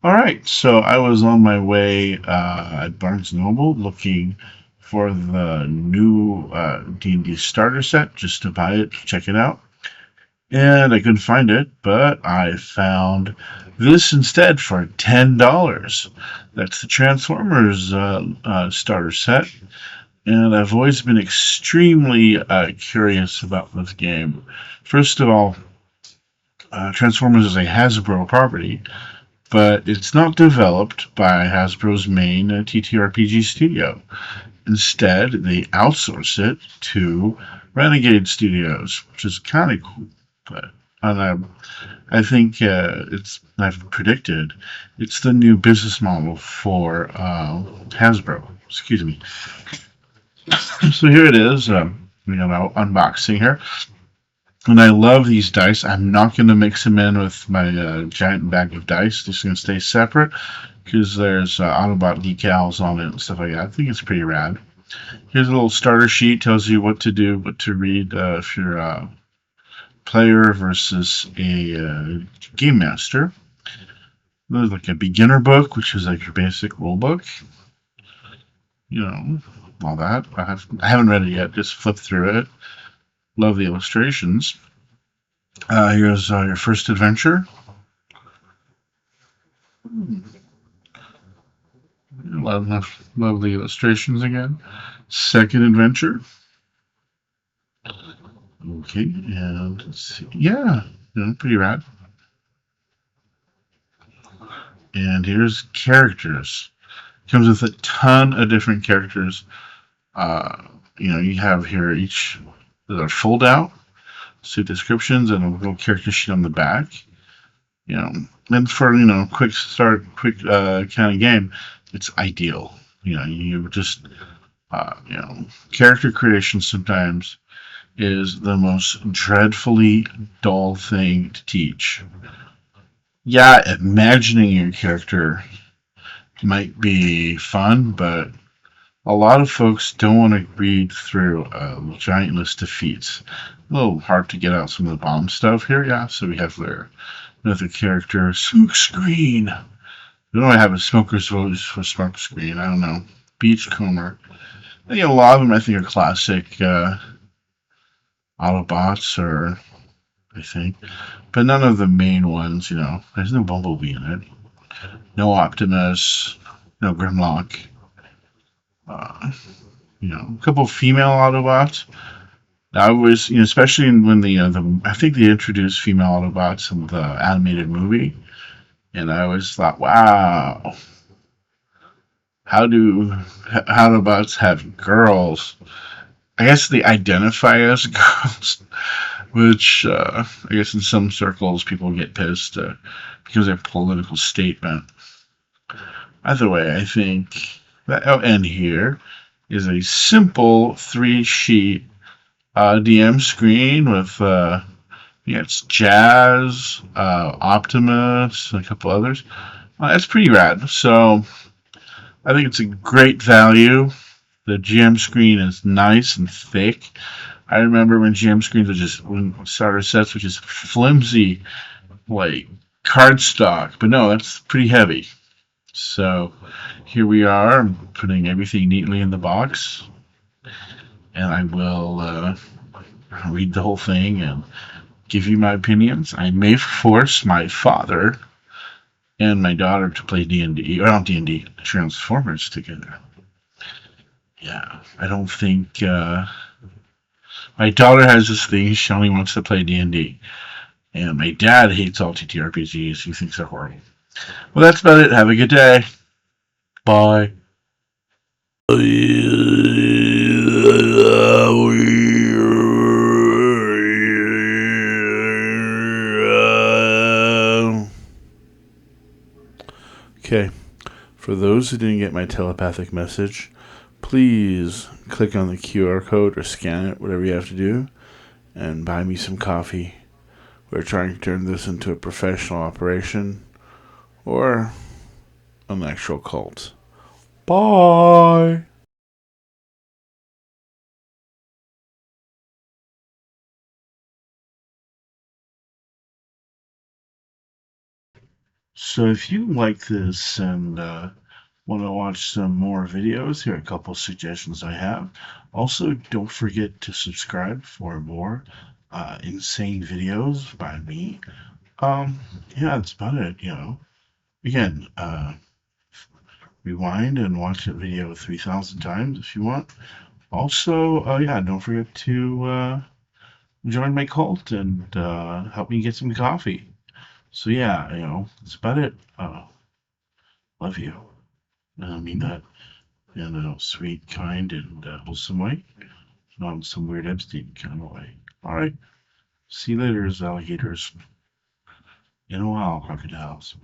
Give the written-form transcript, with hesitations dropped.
All right, so I was on my way at Barnes& Noble looking for the new D&D starter set just to buy it, check it out. And I couldn't find it, but I found this instead for $10. That's the Transformers starter set. And I've always been extremely curious about this game. First of all, Transformers is a Hasbro property, but it's not developed by Hasbro's main TTRPG studio. Instead, they outsource it to Renegade Studios, which is kind of cool. But I think I've predicted it's the new business model for Hasbro. Excuse me. So here it is. Unboxing here. And I love these dice. I'm not going to mix them in with my giant bag of dice. Just going to stay separate because there's Autobot decals on it and stuff like that. I think it's pretty rad. Here's a little starter sheet. Tells you what to do, what to read if you're a player versus a game master. There's like a beginner book, which is like your basic rule book. You know, all that. I haven't read it yet. Just flip through it. Love the illustrations. Here's your first adventure. Love the illustrations again. Second adventure. Okay, and let's see. Yeah, pretty rad. And here's characters. Comes with a ton of different characters. You have here each that are fold out, suit descriptions, and a little character sheet on the back. And for quick start, quick kind of game, it's ideal. You just character creation sometimes is the most dreadfully dull thing to teach. Yeah, imagining your character might be fun, but a lot of folks don't want to read through a giant list of feats. A little hard to get out some of the bomb stuff here, yeah. So we have there another character, smoke screen. Don't know. I have a smoker's voice for smoke screen. I don't know. Beachcomber. I think a lot of them I think are classic Autobots, or I think, but none of the main ones. There's no Bumblebee in it. No Optimus. No Grimlock. Uh, a couple of female Autobots. I was, especially when I think they introduced female Autobots in the animated movie, and I always thought, wow, how do Autobots have girls? I guess they identify as girls, which I guess in some circles people get pissed because of their political statement. Either way, I think that I'll end here is a simple three-sheet DM screen with it's Jazz, Optimus, and a couple others. That's pretty rad. So I think it's a great value. The GM screen is nice and thick. I remember when GM screens were just when starter sets were just flimsy, like cardstock. But no, that's pretty heavy. So here we are. I'm putting everything neatly in the box, and I will read the whole thing and give you my opinions. I may force my father and my daughter to play D&D, or not D&D, Transformers together. Yeah, I don't think my daughter has this thing. She only wants to play D&D, and my dad hates all TTRPGs. He thinks they're horrible. Well, that's about it. Have a good day. Bye. Okay, for those who didn't get my telepathic message, please click on the QR code or scan it, whatever you have to do, and buy me some coffee. We're trying to turn this into a professional operation or an actual cult. Bye! So if you like this and want to watch some more videos, here are a couple suggestions I have. Also, don't forget to subscribe for more insane videos by me. Yeah, that's about it, you know. Again, rewind and watch that video 3,000 times if you want. Also, yeah, don't forget to join my cult and help me get some coffee. So yeah, you know, that's about it. Love you. And I mean that in a sweet, kind, and wholesome way, not in some weird Epstein kind of way. All right. See you later, alligators. In a while, crocodiles.